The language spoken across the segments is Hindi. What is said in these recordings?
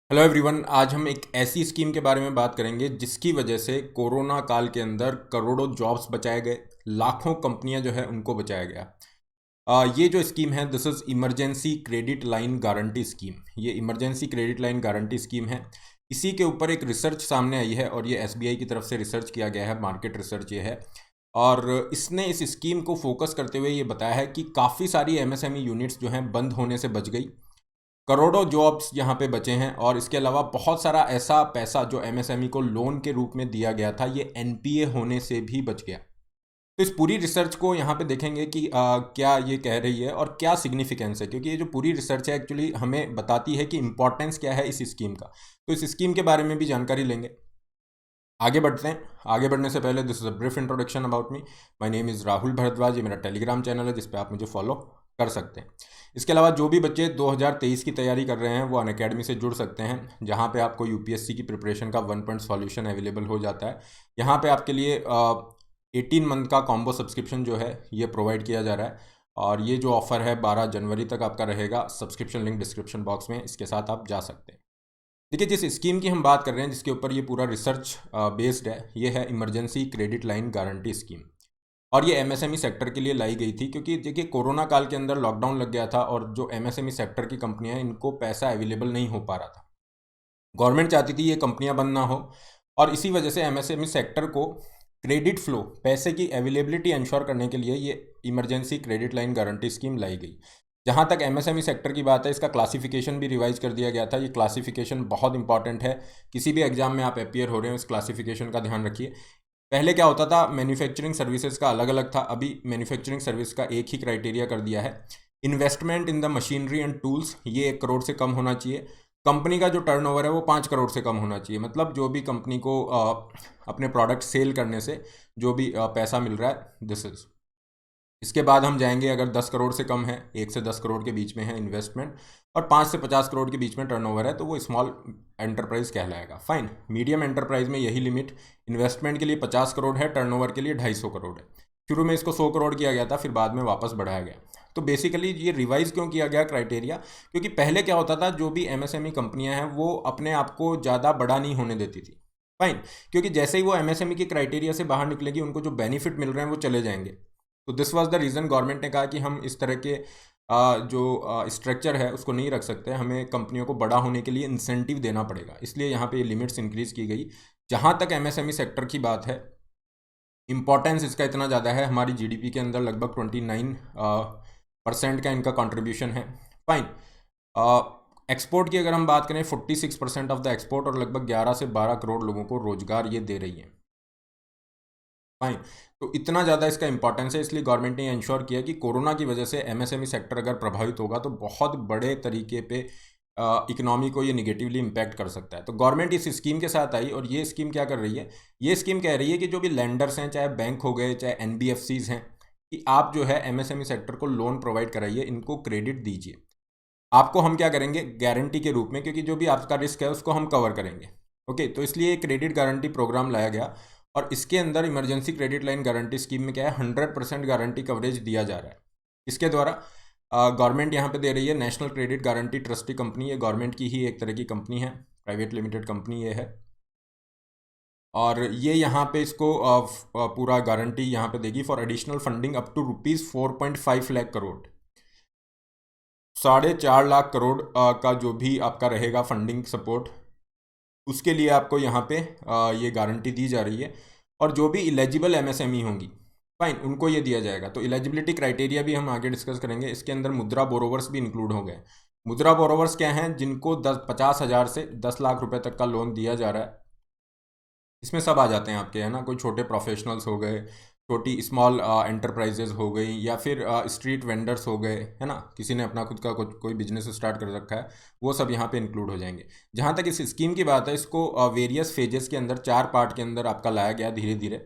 Hello everyone. आज हम एक ऐसी स्कीम के बारे में बात करेंगे जिसकी वजह से कोरोना काल के अंदर करोड़ों जॉब्स बचाए गए, लाखों कंपनियां जो है उनको बचाया गया। ये जो स्कीम है this is emergency credit line guarantee scheme. ये emergency credit line guarantee scheme है। इसी के ऊपर एक रिसर्च सामने आई है और ये एसबीआई की तरफ से रिसर्च किया गया है, मार्केट रिसर्च ये है। और इसने इस स्कीम को फोकस करते हुए ये बताया है कि काफ़ी सारी एमएसएमई यूनिट्स जो हैं बंद होने से बच गई, करोड़ों जॉब्स यहाँ पे बचे हैं। और इसके अलावा बहुत सारा ऐसा पैसा जो एमएसएमई को लोन के रूप में दिया गया था ये एनपीए होने से भी बच गया। तो इस पूरी रिसर्च को यहाँ पे देखेंगे कि क्या ये कह रही है और क्या सिग्निफिकेंस है, क्योंकि ये जो पूरी रिसर्च है एक्चुअली हमें बताती है कि इंपॉर्टेंस क्या है इस स्कीम का। तो इस स्कीम के बारे में भी जानकारी लेंगे। आगे बढ़ते हैं। आगे बढ़ने से पहले this is a brief introduction about me. My name is Rahul Bhardwaj. ये मेरा टेलीग्राम चैनल है जिस पे आप मुझे फॉलो कर सकते हैं। इसके अलावा जो भी बच्चे 2023 की तैयारी कर रहे हैं वो अनअकैडमी से जुड़ सकते हैं, जहाँ पे आपको यूपीएससी की प्रिपरेशन का 1 पॉइंट सॉल्यूशन अवेलेबल हो जाता है। यहाँ पे आपके लिए 18 मंथ का कॉम्बो सब्सक्रिप्शन जो है ये प्रोवाइड किया जा रहा है। और ये जो ऑफ़र है 12 जनवरी तक आपका रहेगा। सब्सक्रिप्शन लिंक डिस्क्रिप्शन बॉक्स में, इसके साथ आप जा सकते हैं। देखिए, जिस स्कीम की हम बात कर रहे हैं, जिसके ऊपर ये पूरा रिसर्च बेस्ड है, ये है emergency credit line guarantee scheme. और ये एमएसएमई सेक्टर के लिए लाई गई थी, क्योंकि देखिए कोरोना काल के अंदर लॉकडाउन लग गया था और जो एमएसएमई सेक्टर की कंपनियां हैं इनको पैसा अवेलेबल नहीं हो पा रहा था। गवर्नमेंट चाहती थी ये कंपनियां बंद ना हो, और इसी वजह से एमएसएमई सेक्टर को क्रेडिट फ्लो, पैसे की अवेलेबिलिटी इंश्योर करने के लिए ये emergency credit line guarantee scheme लाई गई। जहाँ तक एमएसएमई सेक्टर की बात है, इसका क्लासिफिकेशन भी रिवाइज कर दिया गया था। ये क्लासिफिकेशन बहुत इंपॉर्टेंट है। किसी भी एग्जाम में आप अपियर हो रहे हो, इस क्लासिफिकेशन का ध्यान रखिए। पहले क्या होता था, मैन्युफैक्चरिंग सर्विसेज का अलग अलग था। अभी मैन्युफैक्चरिंग सर्विस का एक ही क्राइटेरिया कर दिया है। Investment in the machinery and tools, ये 1 करोड़ से कम होना चाहिए। कंपनी का जो टर्नओवर है वो 5 करोड़ से कम होना चाहिए। मतलब जो भी कंपनी को अपने प्रोडक्ट सेल करने से जो भी पैसा मिल रहा है, दिस इज। इसके बाद हम जाएंगे, अगर 10 करोड़ से कम है, 1 से 10 करोड़ के बीच में है इन्वेस्टमेंट, और 5 से 50 करोड़ के बीच में टर्नओवर है, तो वो स्मॉल एंटरप्राइज कहलाएगा। फाइन। मीडियम एंटरप्राइज में यही लिमिट, इन्वेस्टमेंट के लिए 50 करोड़ है, टर्नओवर के लिए 250 करोड़ है। शुरू में इसको 100 करोड़ किया गया था, फिर बाद में वापस बढ़ाया गया। तो बेसिकली ये रिवाइज क्यों किया गया क्राइटेरिया, क्योंकि पहले क्या होता था, जो भी एमएसएमई कंपनियां हैं वो अपने आप को ज़्यादा बड़ा नहीं होने देती थी। फाइन। क्योंकि जैसे ही वो एमएसएमई के क्राइटेरिया से बाहर निकलेगी, उनको जो बेनिफिट मिल रहे हैं वो चले जाएंगे। तो this was the reason government ने कहा कि हम इस तरह के जो स्ट्रक्चर है उसको नहीं रख सकते, हमें कंपनियों को बड़ा होने के लिए इंसेंटिव देना पड़ेगा। इसलिए यहाँ पे ये लिमिट्स इंक्रीज की गई। जहाँ तक एमएसएमई सेक्टर की बात है, इम्पॉर्टेंस इसका इतना ज़्यादा है, हमारी जीडीपी के अंदर लगभग 29% का इनका कंट्रीब्यूशन है। फाइन। एक्सपोर्ट की अगर हम बात करें, 46% ऑफ द एक्सपोर्ट, और लगभग 11 से 12 करोड़ लोगों को रोजगार ये दे रही है। फाइन। तो इतना ज़्यादा इसका इंपॉर्टेंस है, इसलिए गवर्नमेंट ने ये इंश्योर किया कि कोरोना की वजह से एमएसएमई सेक्टर अगर प्रभावित होगा तो बहुत बड़े तरीके पे इकोनॉमी को ये निगेटिवली इम्पैक्ट कर सकता है। तो गवर्नमेंट इस स्कीम के साथ आई, और ये स्कीम क्या कर रही है, ये स्कीम कह रही है कि जो भी लेंडर्स हैं, चाहे बैंक हो गए चाहे एनबीएफसीज हैं, कि आप जो है एमएसएमई सेक्टर को लोन प्रोवाइड कराइए, इनको क्रेडिट दीजिए। आपको हम क्या करेंगे, गारंटी के रूप में, क्योंकि जो भी आपका रिस्क है उसको हम कवर करेंगे। ओके, तो इसलिए क्रेडिट गारंटी प्रोग्राम लाया गया। और इसके अंदर emergency credit line guarantee scheme में क्या है, 100% गारंटी कवरेज दिया जा रहा है। इसके द्वारा गवर्नमेंट यहाँ पे दे रही है, national credit guarantee trustee company, ये गवर्नमेंट की ही एक तरह की कंपनी है, प्राइवेट लिमिटेड कंपनी ये है। और ये यहाँ पे इसको पूरा गारंटी यहाँ पे देगी for additional funding up to ₹4.5 lakh crore. 4.5 lakh crore का जो भी आपका रहेगा फंडिंग सपोर्ट, उसके लिए आपको यहाँ पे ये गारंटी दी जा रही है। और जो भी इलेजिबल एमएसएमई होंगी, फाइन, उनको ये दिया जाएगा। तो इलेजिबिलिटी क्राइटेरिया भी हम आगे डिस्कस करेंगे। इसके अंदर मुद्रा बोरोवर्स भी इंक्लूड हो गए। मुद्रा बोरोवर्स क्या हैं, जिनको 50,000 से 10 लाख रुपए तक का लोन दिया जा रहा है। इसमें सब आ जाते हैं आपके, है ना, कोई छोटे प्रोफेशनल्स हो गए, छोटी स्मॉल एंटरप्राइजेज हो गई, या फिर स्ट्रीट वेंडर्स हो गए, है ना, किसी ने अपना खुद का कोई बिजनेस स्टार्ट कर रखा है, वो सब यहाँ पे इंक्लूड हो जाएंगे। जहाँ तक इस स्कीम की बात है, इसको वेरियस फेजेस के अंदर, 4 पार्ट के अंदर आपका लाया गया धीरे धीरे।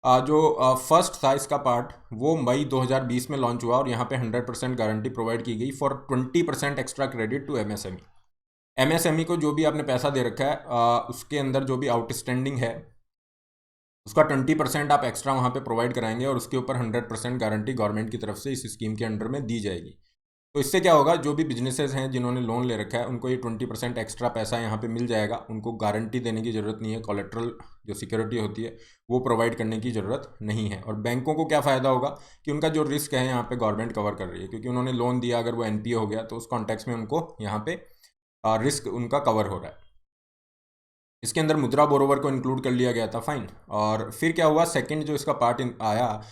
जो फर्स्ट था इसका पार्ट, वो मई 2020 में लॉन्च हुआ, और यहाँ पे 100% गारंटी प्रोवाइड की गई for 20% extra credit to MSME. MSME को जो भी आपने पैसा दे रखा है, उसके अंदर जो भी आउटस्टैंडिंग है उसका 20% आप एक्स्ट्रा वहाँ पे प्रोवाइड कराएंगे, और उसके ऊपर 100% गारंटी गवर्नमेंट की तरफ से इस स्कीम के अंडर में दी जाएगी। तो इससे क्या होगा, जो भी बिजनेसेस हैं जिन्होंने लोन ले रखा है उनको ये 20% एक्स्ट्रा पैसा यहाँ पे मिल जाएगा। उनको गारंटी देने की ज़रूरत नहीं है, कोलेट्रल जो सिक्योरिटी होती है वो प्रोवाइड करने की ज़रूरत नहीं है। और बैंकों को क्या फ़ायदा होगा कि उनका जो रिस्क है यहाँ पे गवर्नमेंट कवर कर रही है, क्योंकि उन्होंने लोन दिया, अगर वो एनपीए हो गया तो उस कॉन्टेक्स्ट में उनको यहाँ पे रिस्क उनका कवर हो रहा है। इसके अंदर मुद्रा बोरोवर को इंक्लूड कर लिया गया था, फाइन। और फिर क्या हुआ, सेकंड जो इसका पार्ट आया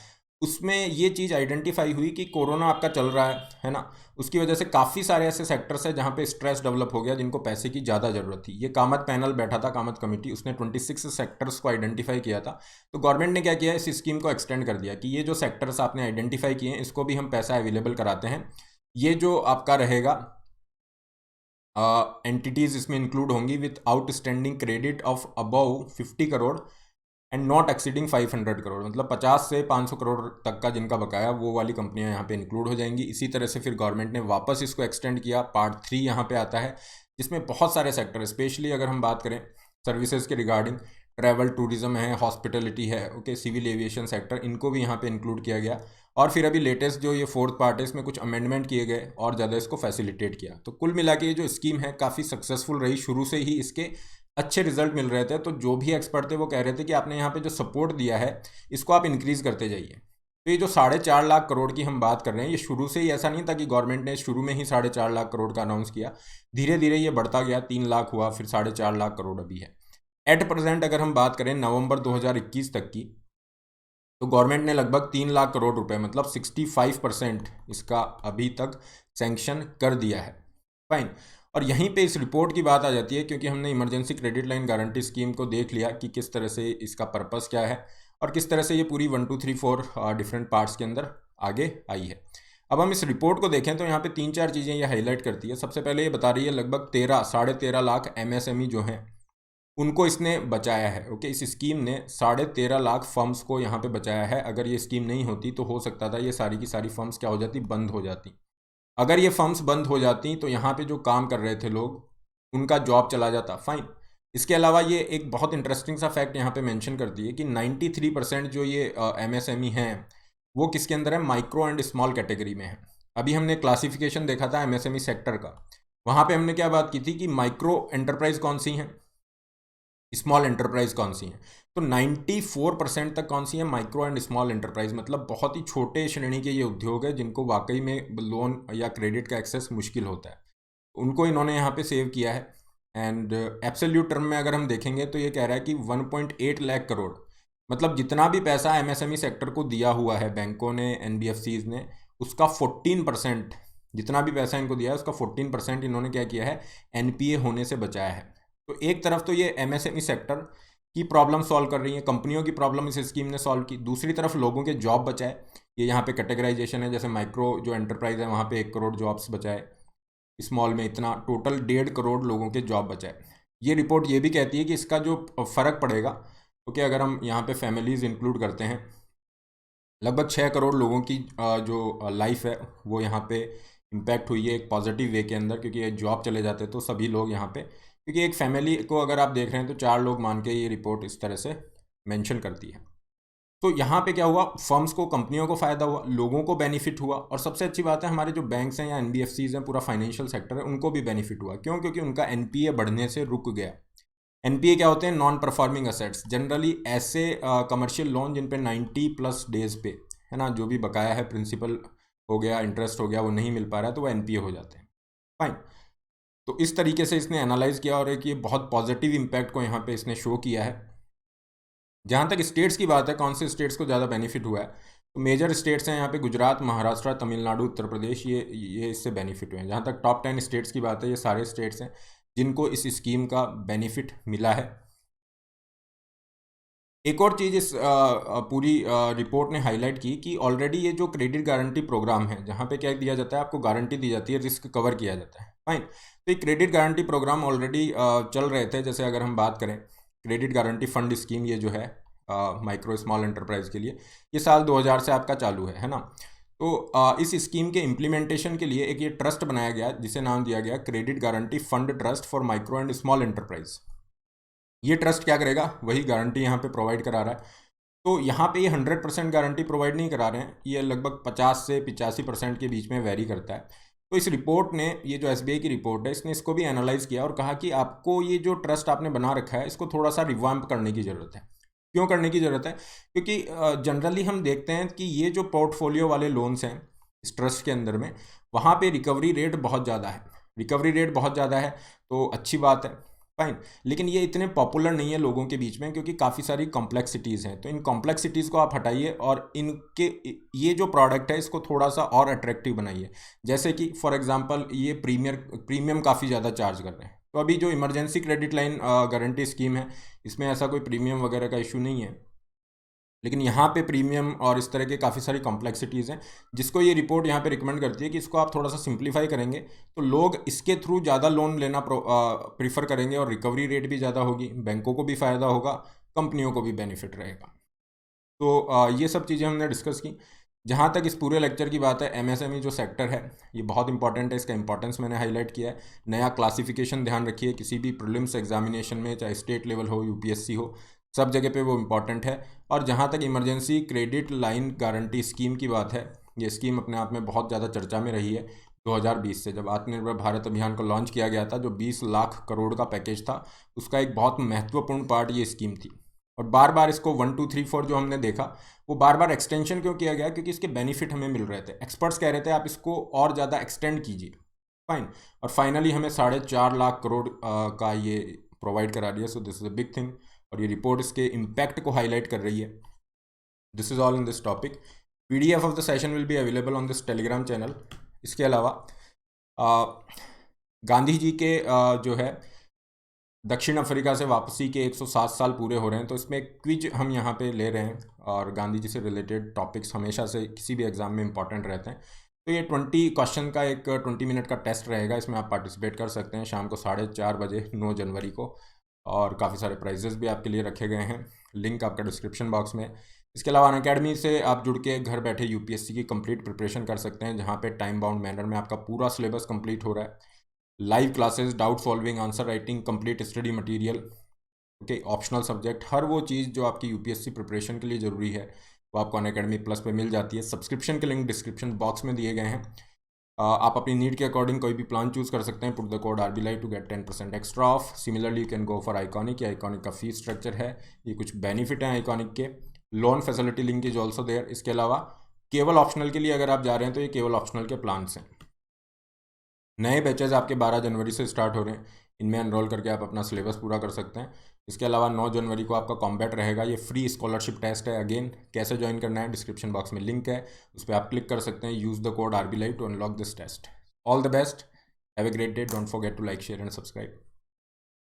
उसमें ये चीज़ आइडेंटिफाई हुई कि कोरोना आपका चल रहा है ना, उसकी वजह से काफ़ी सारे ऐसे सेक्टर्स हैं जहाँ पे स्ट्रेस डेवलप हो गया, जिनको पैसे की ज़्यादा ज़रूरत थी। ये कामत पैनल बैठा था, कामत कमेटी, उसने 26 सेक्टर्स को आइडेंटिफाई किया था। तो गवर्नमेंट ने क्या किया, इस स्कीम को एक्सटेंड कर दिया कि ये जो सेक्टर्स आपने आइडेंटिफाई किए हैं इसको भी हम पैसा अवेलेबल कराते हैं। ये जो आपका रहेगा एंटिटीज़ इसमें इंक्लूड होंगी with outstanding credit of above 50 crore and not exceeding 500 crore, मतलब 50 से 500 करोड़ तक का जिनका बकाया, वो वाली कंपनियां यहाँ पे इंक्लूड हो जाएंगी। इसी तरह से फिर गवर्नमेंट ने वापस इसको एक्सटेंड किया। पार्ट 3 यहाँ पे आता है, जिसमें बहुत सारे सेक्टर, स्पेशली अगर हम बात करें सर्विसेज के रिगार्डिंग, ट्रैवल टूरिज्म है, हॉस्पिटलिटी है, ओके, सिविल एविएशन सेक्टर, इनको भी यहाँ पे इंक्लूड किया गया। और फिर अभी लेटेस्ट जो ये फोर्थ पार्ट है, इसमें कुछ अमेंडमेंट किए गए और ज़्यादा इसको फैसिलिटेट किया। तो कुल मिला के ये जो स्कीम है काफ़ी सक्सेसफुल रही, शुरू से ही इसके अच्छे रिजल्ट मिल रहे थे। तो जो भी एक्सपर्ट थे वो कह रहे थे कि आपने यहाँ पे जो सपोर्ट दिया है इसको आप इंक्रीज़ करते जाइए। तो ये जो 4.5 लाख करोड़ की हम बात कर रहे हैं, ये शुरू से ही ऐसा नहीं था कि गवर्नमेंट ने शुरू में ही 4.5 लाख करोड़ का अनाउंस किया, धीरे धीरे ये बढ़ता गया, 3 लाख हुआ, फिर 4.5 लाख करोड़ अभी है। एट प्रेजेंट अगर हम बात करें नवंबर 2021 तक की, तो गवर्नमेंट ने लगभग 3 लाख करोड़ रुपए, मतलब 65% इसका अभी तक सैंक्शन कर दिया है, फाइन। और यहीं पे इस रिपोर्ट की बात आ जाती है, क्योंकि हमने emergency credit line guarantee scheme को देख लिया कि किस तरह से इसका पर्पस क्या है और किस तरह से ये पूरी 1 2 3 4 डिफरेंट पार्ट्स के अंदर आगे आई है। अब हम इस रिपोर्ट को देखें तो यहाँ पे 3 4 चीज़ें ये हाईलाइट करती है। सबसे पहले ये बता रही है लगभग 13 लाख एमएसएमई जो हैं उनको इसने बचाया है, ओके। इस स्कीम ने 13.5 लाख फर्म्स को यहाँ पे बचाया है। अगर ये स्कीम नहीं होती तो हो सकता था ये सारी की सारी फर्म्स क्या हो जाती, बंद हो जाती। अगर ये फर्म्स बंद हो जाती तो यहाँ पे जो काम कर रहे थे लोग उनका जॉब चला जाता, फाइन। इसके अलावा ये एक बहुत इंटरेस्टिंग सा फैक्ट यहाँ पे मेंशन करती है कि 93% जो ये एमएसएमई हैं वो किसके अंदर है, माइक्रो एंड स्मॉल कैटेगरी में है। अभी हमने क्लासिफिकेशन देखा था एमएसएमई सेक्टर का, वहाँ पे हमने क्या बात की थी कि माइक्रो एंटरप्राइज कौन सी हैं, स्मॉल एंटरप्राइज कौन सी हैं। तो 94% तक कौन सी है, माइक्रो एंड स्मॉल एंटरप्राइज, मतलब बहुत ही छोटे श्रेणी के ये उद्योग है जिनको वाकई में लोन या क्रेडिट का एक्सेस मुश्किल होता है, उनको इन्होंने यहाँ पे सेव किया है। एंड एब्सोल्यूट टर्म में अगर हम देखेंगे तो ये कह रहा है कि 1.8 लाख करोड़, मतलब जितना भी पैसा एमएसएमई सेक्टर को दिया हुआ है बैंकों ने, एनबीएफसीज ने, उसका 14%, जितना भी पैसा इनको दिया है उसका 14% इन्होंने क्या किया है, एनपीए होने से बचाया है। तो एक तरफ तो ये एमएसएमई सेक्टर की प्रॉब्लम सॉल्व कर रही है, कंपनियों की प्रॉब्लम इस स्कीम ने सॉल्व की, दूसरी तरफ लोगों के जॉब बचाए। ये यहाँ पे कैटेगराइजेशन है, जैसे माइक्रो जो एंटरप्राइज है वहाँ पे 1 करोड़ जॉब्स बचाए, स्मॉल में इतना टोटल 1.5 करोड़ लोगों के जॉब बचाए। ये रिपोर्ट ये भी कहती है कि इसका जो फ़र्क पड़ेगा, क्योंकि अगर हम यहाँ पे फैमिलीज़ इंक्लूड करते हैं, लगभग 6 करोड़ लोगों की जो लाइफ है वो यहाँ पे इम्पैक्ट हुई है एक पॉजिटिव वे के अंदर, क्योंकि जॉब चले जाते तो सभी लोग यहाँ पे, क्योंकि एक फैमिली को अगर आप देख रहे हैं तो 4 लोग मान के ये रिपोर्ट इस तरह से मेंशन करती है। तो यहाँ पे क्या हुआ, फर्म्स को, कंपनियों को फ़ायदा हुआ, लोगों को बेनिफिट हुआ, और सबसे अच्छी बात है हमारे जो बैंक्स हैं या एनबीएफसीज हैं, पूरा फाइनेंशियल सेक्टर है, उनको भी बेनिफिट हुआ। क्यों? क्योंकि उनका एनपीए बढ़ने से रुक गया। एनपीए क्या होते हैं, नॉन परफॉर्मिंग असेट्स, जनरली ऐसे कमर्शियल लोन जिन पे 90+ डेज पे, है ना, जो भी बकाया है, प्रिंसिपल हो गया, इंटरेस्ट हो गया, वो नहीं मिल पा रहा है, तो वो एनपीए हो जाते हैं, फाइन। तो इस तरीके से इसने एनालाइज किया और एक ये बहुत पॉजिटिव इम्पैक्ट को यहाँ पे इसने शो किया है। जहाँ तक स्टेट्स की बात है, कौन से स्टेट्स को ज़्यादा बेनिफिट हुआ है, तो मेजर स्टेट्स हैं यहाँ पे गुजरात, महाराष्ट्र, तमिलनाडु, उत्तर प्रदेश, ये इससे बेनिफिट हुए हैं। जहाँ तक टॉप 10 स्टेट्स की बात है, ये सारे स्टेट्स हैं जिनको इस स्कीम का बेनिफिट मिला है। एक और चीज़ इस पूरी रिपोर्ट ने हाईलाइट की कि ऑलरेडी ये जो क्रेडिट गारंटी प्रोग्राम है, जहाँ पे क्या दिया जाता है, आपको गारंटी दी जाती है, रिस्क कवर किया जाता है, फाइन। तो ये क्रेडिट गारंटी प्रोग्राम ऑलरेडी चल रहे थे। जैसे अगर हम बात करें क्रेडिट गारंटी फंड स्कीम, ये जो है माइक्रो स्मॉल एंटरप्राइज के लिए, ये साल 2000 से आपका चालू है ना। तो इस स्कीम के इम्प्लीमेंटेशन के लिए एक ये ट्रस्ट बनाया गया जिसे नाम दिया गया credit guarantee fund trust for micro and small enterprise. ये ट्रस्ट क्या करेगा, वही गारंटी यहाँ पे प्रोवाइड करा रहा है। तो यहाँ पे ये 100% गारंटी प्रोवाइड नहीं करा रहे हैं, ये लगभग 50 से 85% के बीच में वेरी करता है। तो इस रिपोर्ट ने, ये जो SBI की रिपोर्ट है, इसने इसको भी एनालाइज किया और कहा कि आपको ये जो ट्रस्ट आपने बना रखा है इसको थोड़ा सा रिवाम्प करने की ज़रूरत है। क्यों करने की ज़रूरत है? क्योंकि जनरली हम देखते हैं कि ये जो पोर्टफोलियो वाले लोन्स हैं इस ट्रस्ट के अंदर में, वहाँ पे रिकवरी रेट बहुत ज़्यादा है। रिकवरी रेट बहुत ज़्यादा है तो अच्छी बात है, फाइन। लेकिन ये इतने पॉपुलर नहीं है लोगों के बीच में क्योंकि काफ़ी सारी कॉम्प्लेक्सिटीज़ हैं। तो इन कॉम्प्लेक्सिटीज़ को आप हटाइए और इनके ये जो प्रोडक्ट है इसको थोड़ा सा और अट्रैक्टिव बनाइए। जैसे कि फॉर एग्जांपल ये प्रीमियम काफ़ी ज़्यादा चार्ज कर रहे हैं। तो अभी जो emergency credit line guarantee scheme है इसमें ऐसा कोई प्रीमियम वगैरह का इशू नहीं है, लेकिन यहाँ पे प्रीमियम और इस तरह के काफ़ी सारी कॉम्प्लेक्सिटीज़ हैं जिसको ये रिपोर्ट यहाँ पे रिकमेंड करती है कि इसको आप थोड़ा सा सिंप्लीफाई करेंगे तो लोग इसके थ्रू ज़्यादा लोन लेना प्रीफर करेंगे और रिकवरी रेट भी ज़्यादा होगी, बैंकों को भी फ़ायदा होगा, कंपनियों को भी बेनिफिट रहेगा। तो ये सब चीज़ें हमने डिस्कस की। जहाँ तक इस पूरे लेक्चर की बात है, MSME जो सेक्टर है ये बहुत इंपॉर्टेंट है, इसका इंपॉर्टेंस मैंने हाईलाइट किया है। नया क्लासिफिकेशन ध्यान रखिए, किसी भी प्रीलिम्स एग्जामिनेशन में, चाहे स्टेट लेवल हो, UPSC हो, सब जगह पे वो इम्पॉर्टेंट है। और जहाँ तक emergency credit line guarantee scheme की बात है, ये स्कीम अपने आप में बहुत ज़्यादा चर्चा में रही है। 2020 से जब आत्मनिर्भर भारत अभियान को लॉन्च किया गया था, जो 20 लाख करोड़ का पैकेज था, उसका एक बहुत महत्वपूर्ण पार्ट ये स्कीम थी। और बार बार इसको 1 2 3 4 जो हमने देखा वो बार बार एक्सटेंशन क्यों किया गया? क्योंकि इसके बेनिफिट हमें मिल रहे थे। एक्सपर्ट्स कह रहे थे आप इसको और ज़्यादा एक्सटेंड कीजिए, फाइन। और फाइनली हमें 4.5 लाख करोड़ का ये प्रोवाइड करा दिया। So this is a big thing और ये रिपोर्ट इसके इम्पैक्ट को हाईलाइट कर रही है। This is all in this topic. PDF of the session will be available on this Telegram channel. इसके अलावा गांधी जी के जो है दक्षिण अफ्रीका से वापसी के 107 साल पूरे हो रहे हैं, तो इसमें एक क्विज हम यहाँ पे ले रहे हैं और गांधी जी से रिलेटेड टॉपिक्स हमेशा से किसी भी एग्ज़ाम में इंपॉर्टेंट रहते हैं। तो ये 20 क्वेश्चन का एक 20 मिनट का टेस्ट रहेगा, इसमें आप पार्टिसिपेट कर सकते हैं शाम को 4:30 बजे 9 जनवरी को। और काफ़ी सारे प्राइजेस भी आपके लिए रखे गए हैं, लिंक आपका डिस्क्रिप्शन बॉक्स में। इसके अलावा अनअकैडमी से आप जुड़ के घर बैठे UPSC की कंप्लीट प्रिपरेशन कर सकते हैं, जहाँ पे टाइम बाउंड मैनर में आपका पूरा सिलेबस कंप्लीट हो रहा है। Live classes, doubt solving, answer writing, complete study material, okay, optional subject, हर वो चीज़ जो आपकी UPSC प्रिपरेशन के लिए ज़रूरी है वो आपको अनअकैडमी प्लस पे मिल जाती है। सब्सक्रिप्शन के लिंक डिस्क्रिप्शन बॉक्स में दिए गए हैं। आप अपनी नीड के अकॉर्डिंग कोई भी प्लान चूज़ कर सकते हैं। Put the code RBLIVE to get 10% extra off. Similarly you can go for Iconic. Iconic का फीस स्ट्रक्चर है, ये कुछ बेनिफिट हैं आइकॉनिक के। Loan facility link is also there. इसके अलावा केवल ऑप्शनल के लिए अगर आप जा रहे हैं तो ये केवल ऑप्शनल के प्लान्स हैं। नए बैचेज आपके 12 जनवरी से स्टार्ट हो रहे हैं, इनमें एनरोल करके आप अपना सिलेबस पूरा कर सकते हैं। इसके अलावा 9 जनवरी को आपका कॉम्बैट रहेगा, ये फ्री स्कॉलरशिप टेस्ट है। अगेन कैसे ज्वाइन करना है, डिस्क्रिप्शन बॉक्स में लिंक है, उस पर आप क्लिक कर सकते हैं। Use the code RBLIVE to unlock this test. All the best, have a great day, don't forget to like, share and subscribe.